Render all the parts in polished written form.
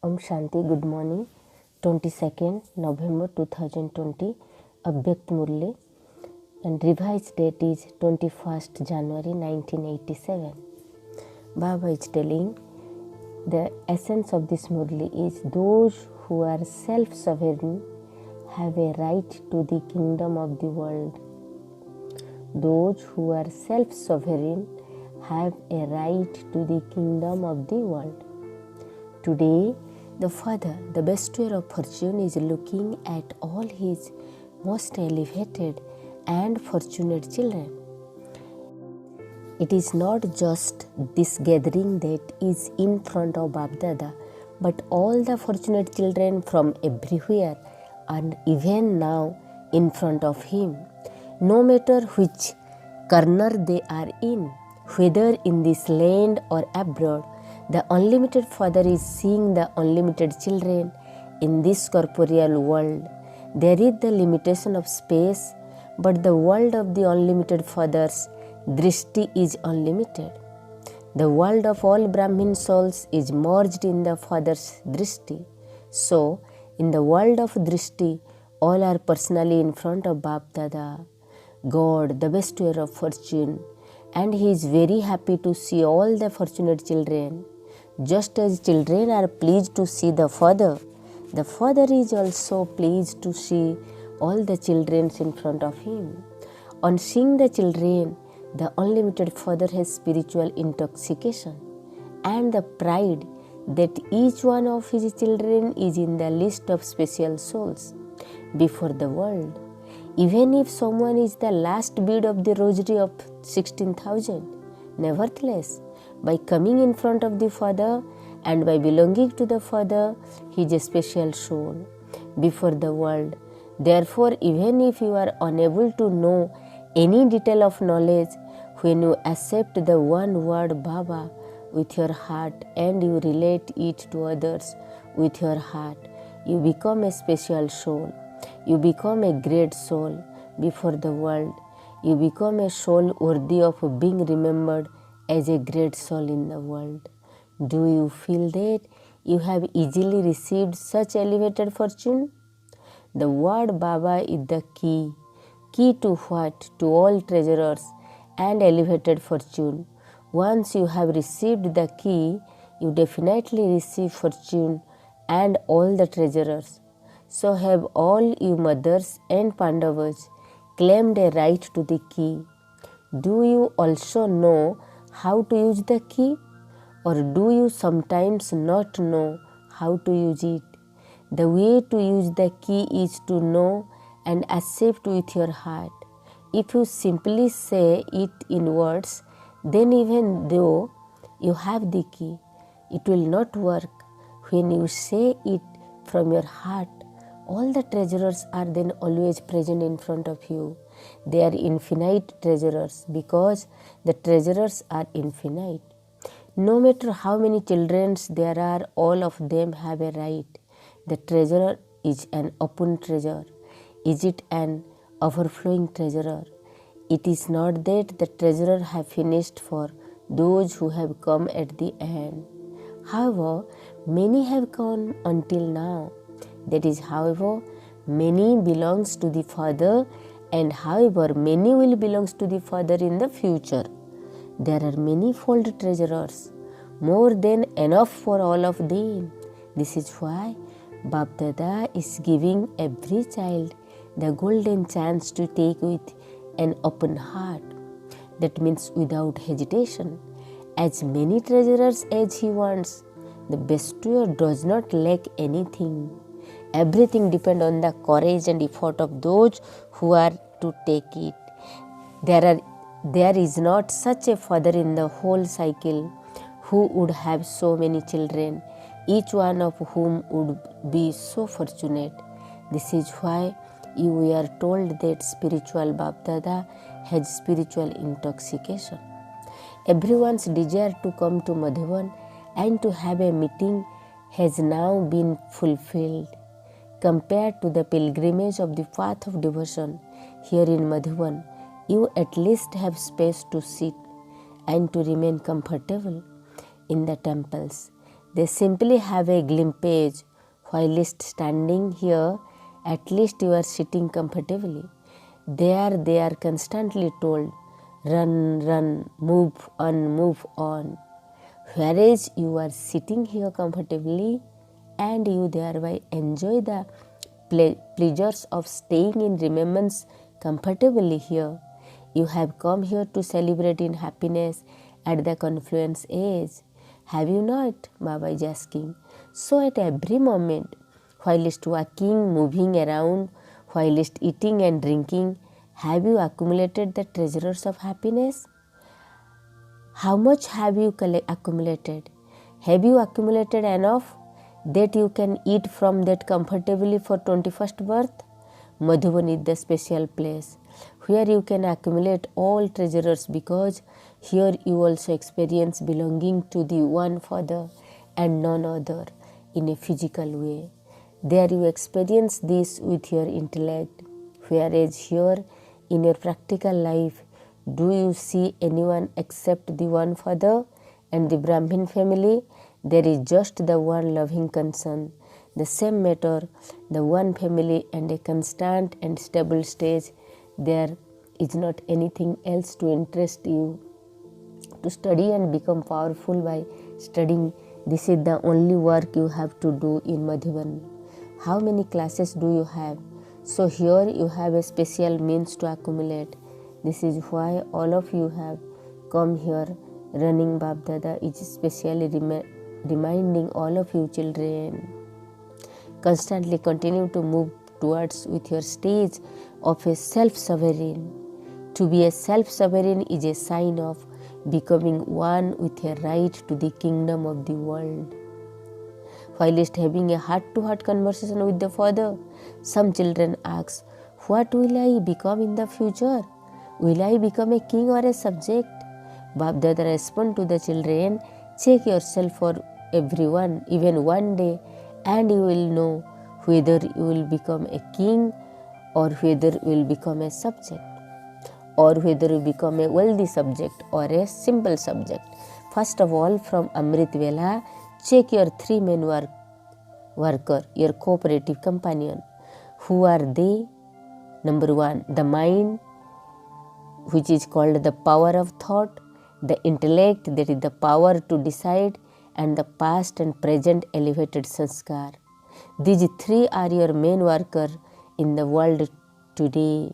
Om Shanti, good morning. 22nd November 2020, Abhyakt Murli, and revised date is 21st January 1987. Baba is telling the essence of this Murli is those who are self-sovereign have a right to the kingdom of the world. Those who are self-sovereign have a right to the kingdom of the world. Today, the Father, the bestower of fortune, is looking at all his most elevated and fortunate children. It is not just this gathering that is in front of Bab-Dada, but all the fortunate children from everywhere and even now in front of him. No matter which corner they are in, whether in this land or abroad, the Unlimited Father is seeing the unlimited children in this corporeal world. There is the limitation of space, but the world of the Unlimited Father's Drishti is unlimited. The world of all Brahmin souls is merged in the Father's Drishti. So, in the world of Drishti, all are personally in front of Bab-Dada, God, the bestower of fortune, and he is very happy to see all the fortunate children. Just as children are pleased to see the Father is also pleased to see all the children in front of him. On seeing the children, the Unlimited Father has spiritual intoxication and the pride that each one of his children is in the list of special souls before the world. Even if someone is the last bead of the rosary of 16,000, nevertheless, by coming in front of the Father and by belonging to the Father, he is a special soul before the world. Therefore, even if you are unable to know any detail of knowledge, when you accept the one word Baba with your heart and you relate it to others with your heart, you become a special soul. You become a great soul before the world. You become a soul worthy of being remembered as a great soul in the world. Do you feel that you have easily received such elevated fortune? The word Baba is the key. Key to what? To all treasurers and elevated fortune. Once you have received the key, you definitely receive fortune and all the treasurers. So have all you mothers and Pandavas claimed a right to the key. Do you also know how to use the key? Or do you sometimes not know how to use it? The way to use the key is to know and accept with your heart. If you simply say it in words, then even though you have the key, it will not work. When you say it from your heart, all the treasurers are then always present in front of you. They are infinite treasurers because the treasurers are infinite. No matter how many children there are, all of them have a right. The treasurer is an open treasure. Is it an overflowing treasurer? It is not that the treasurer have finished for those who have come at the end. However, many have gone until now. That is, however, many belongs to the Father, and however, many will belongs to the Father in the future. There are many-fold treasurers, more than enough for all of them. This is why Bab-Dada is giving every child the golden chance to take with an open heart. That means without hesitation. As many treasurers as he wants, the bestower does not lack anything. Everything depends on the courage and effort of those who are to take it. There is not such a father in the whole cycle who would have so many children, each one of whom would be so fortunate. This is why we are told that spiritual Bab-Dada has spiritual intoxication. Everyone's desire to come to Madhuban and to have a meeting has now been fulfilled. Compared to the pilgrimage of the path of devotion here in Madhuban, you at least have space to sit and to remain comfortable in the temples. They simply have a glimpse. Whilst standing here, at least you are sitting comfortably. There they are constantly told, run, run, move on. Whereas you are sitting here comfortably and you thereby enjoy the pleasures of staying in remembrance comfortably here. You have come here to celebrate in happiness at the confluence age. Have you not? Baba is asking. So at every moment, whilst walking, moving around, whilst eating and drinking, have you accumulated the treasures of happiness? How much have you accumulated? Have you accumulated enough that you can eat from that comfortably for 21st birth? Madhuban is the special place where you can accumulate all treasures, because here you also experience belonging to the one Father and none other in a physical way. There you experience this with your intellect, whereas here in your practical life, do you see anyone except the one Father and the Brahmin family? There is just the one loving concern, the same matter, the one family and a constant and stable stage. There is not anything else to interest you. To study and become powerful by studying, this is the only work you have to do in Madhuban. How many classes do you have? So here you have a special means to accumulate. This is why all of you have come here. Running Bab Dada is specially reminding all of you children. Constantly continue to move towards with your stage of a self-sovereign. To be a self-sovereign is a sign of becoming one with a right to the kingdom of the world. Whilst having a heart-to-heart conversation with the Father, some children ask, what will I become in the future? Will I become a king or a subject? Bab Dada respond to the children, check yourself for everyone, even one day, and you will know whether you will become a king or whether you will become a subject, or whether you become a wealthy subject or a simple subject. First of all, from Amrit Vela, check your three main worker, your cooperative companion. Who are they? Number one, the mind, which is called the power of thought, the intellect, that is the power to decide, and the past and present elevated sanskar. These three are your main worker in the world today.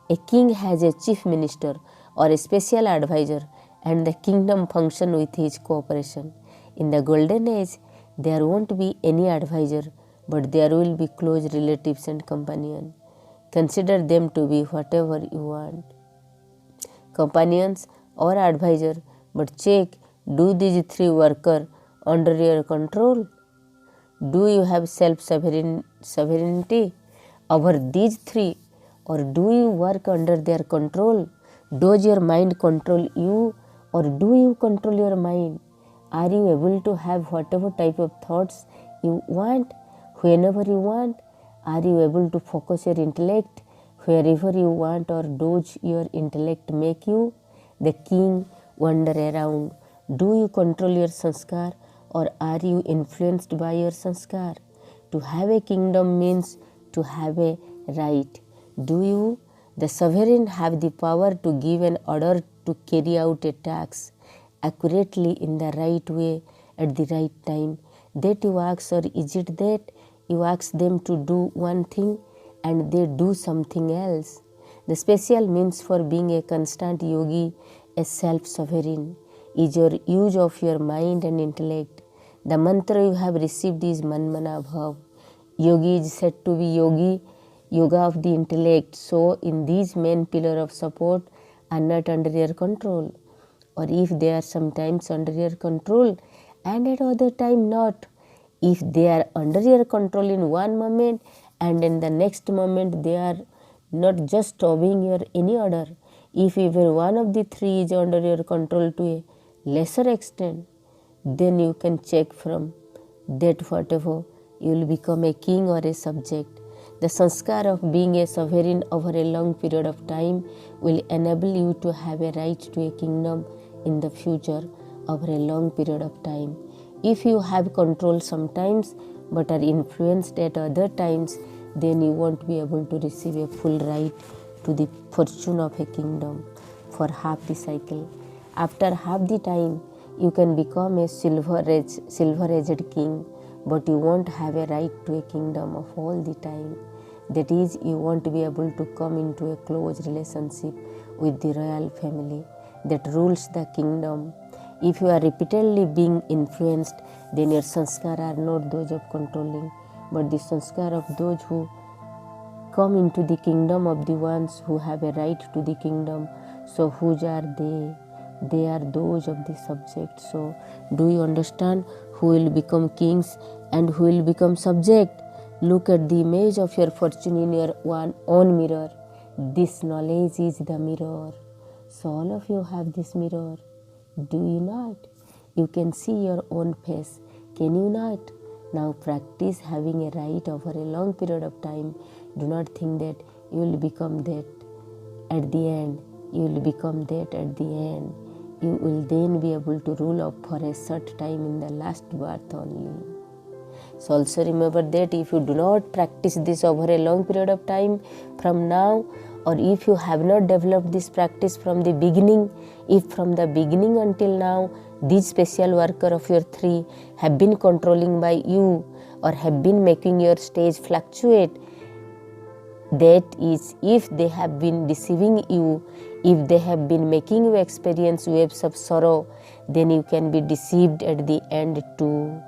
A king has a chief minister or a special advisor, and the kingdom function with his cooperation. In the golden age, there won't be any advisor, but there will be close relatives and companions. Consider them to be whatever you want, companions or advisor, but check, do these three worker under your control? Do you have self-sovereignty over these three, or do you work under their control? Does your mind control you, or do you control your mind? Are you able to have whatever type of thoughts you want, whenever you want? Are you able to focus your intellect wherever you want, or does your intellect make you the king wander around? Do you control your sanskar, or are you influenced by your sanskar? To have a kingdom means to have a right. Do you, the sovereign, have the power to give an order to carry out a task accurately in the right way at the right time that you ask, or is it that you ask them to do one thing and they do something else? The special means for being a constant yogi, a self-sovereign, is your use of your mind and intellect. The mantra you have received is Manmana Bhav. Yogi is said to be yogi, yoga of the intellect. So in these main pillar of support are not under your control, or if they are sometimes under your control and at other time not. If they are under your control in one moment and in the next moment they are not just obeying your any order, if even one of the three is under your control to a lesser extent, then you can check from that whatever you will become a king or a subject. The sanskar of being a sovereign over a long period of time will enable you to have a right to a kingdom in the future over a long period of time. If you have control sometimes but are influenced at other times, then you won't be able to receive a full right to the fortune of a kingdom for half the cycle. After half the time, you can become a silver-edged king, but you won't have a right to a kingdom of all the time. That is, you won't be able to come into a close relationship with the royal family that rules the kingdom. If you are repeatedly being influenced, then your sanskar are not those of controlling, but the sanskar of those who come into the kingdom of the ones who have a right to the kingdom. So whose are they? They are those of the subjects. So do you understand who will become kings and who will become subject? Look at the image of your fortune in your own mirror. This knowledge is the mirror. So all of you have this mirror. Do you not? You can see your own face. Can you not? Now practice having a right over a long period of time. Do not think that you will become that at the end. You will become that at the end. You will then be able to rule up for a short time in the last birth only. So also remember that if you do not practice this over a long period of time from now, or if you have not developed this practice from the beginning, if from the beginning until now these special worker of your three have been controlling by you or have been making your stage fluctuate, that is, if they have been deceiving you, if they have been making you experience waves of sorrow, then you can be deceived at the end too.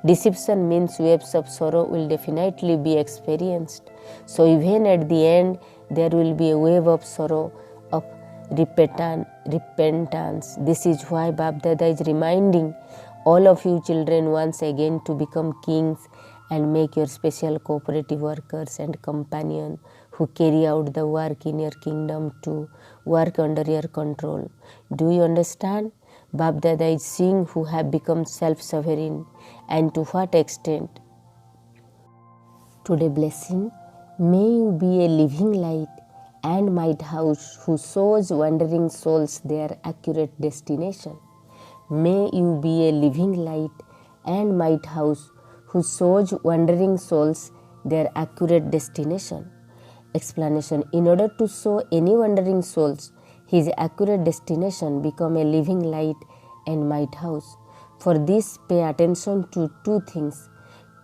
Deception means waves of sorrow will definitely be experienced. So even at the end, there will be a wave of sorrow, of repentance. This is why Bap Dada is reminding all of you children once again to become kings and make your special cooperative workers and companion who carry out the work in your kingdom to work under your control. Do you understand? Bap Dada is seeing who have become self-sovereign and to what extent. Today blessing, may you be a living light and lighthouse who shows wandering souls their accurate destination. May you be a living light and lighthouse who shows wandering souls their accurate destination. Explanation: in order to show any wandering souls his accurate destination, become a living light and lighthouse. For this, pay attention to two things: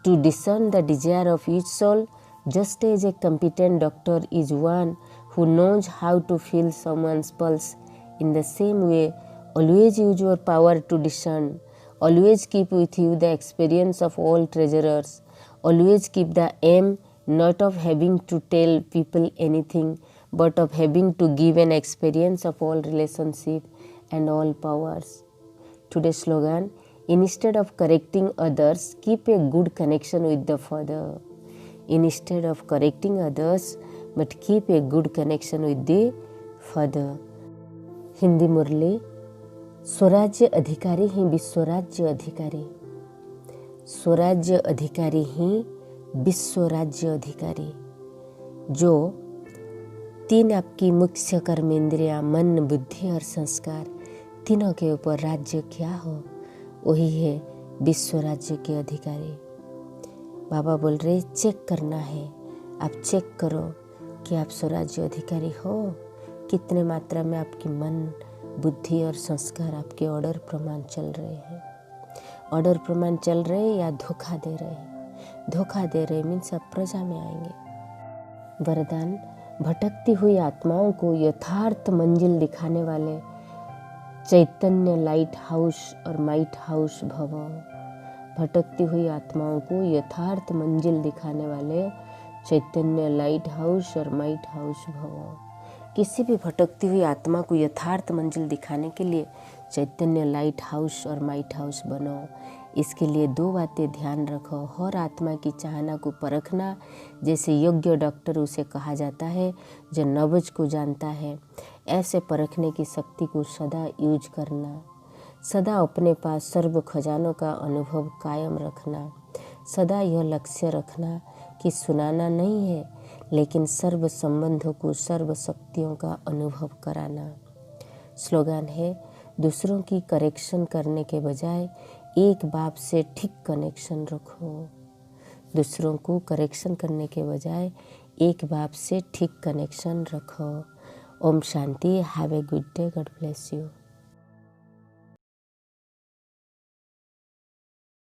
to discern the desire of each soul, just as a competent doctor is one who knows how to feel someone's pulse. In the same way, always use your power to discern. Always keep with you the experience of all treasurers. Always keep the aim not of having to tell people anything, but of having to give an experience of all relationship and all powers. Today's slogan: instead of correcting others, keep a good connection with the Father. Instead of correcting others, but keep a good connection with the Father. Hindi मुरली: स्वराज्य अधिकारी ही विश्वराज्य अधिकारी, स्वराज्य अधिकारी ही विश्वराज्य अधिकारी। जो तीन आपकी मुख्य कर्मेंद्रियां, मन, बुद्धि और संस्कार, तीनों के ऊपर राज्य क्या हो, वही है विश्व राज्य के अधिकारी। बाबा बोल रहे चेक करना है, आप चेक करो कि आप स्वराज्य अधिकारी हो, कितने मात्रा में आपकी मन, बुद्धि और संस्कार आपके ऑर्डर प्रमाण चल रहे हैं। ऑर्डर प्रमाण चल रहे या धोखा दे रहे हैं। धोखा दे रहे मीन्स आप प्रजा में आएंगे। वरदान: भटकती हुई आत्माओं को यथार्थ मंजिल दिखाने वाले चैतन्य लाइट हाउस और माइट हाउस भव। भटकती हुई आत्माओं को यथार्थ मंजिल दिखाने वाले चैतन्य लाइट हाउस और माइट हाउस भव। किसी भी भटकती हुई आत्मा को यथार्थ मंजिल दिखाने के लिए चैतन्य लाइट हाउस और माइट हाउस बनो। इसके लिए दो बातें ध्यान रखो: हर आत्मा की चाहना को परखना, जैसे योग्य डॉक्टर उसे कहा जाता है जो नब्ज को जानता है, ऐसे परखने की शक्ति को सदा यूज करना। सदा अपने पास सर्व खजानों का अनुभव कायम रखना। सदा यह लक्ष्य रखना कि सुनाना नहीं है, लेकिन सर्व संबंधों को सर्व शक्तियों का अनुभव कराना। स्लोगन है: दूसरों की करेक्शन करने के बजाय एक बाप से ठीक कनेक्शन रखो। दूसरों को करेक्शन करने के बजाय एक बाप से ठीक कनेक्शन रखो। Om Shanti. Have a good day. God bless you.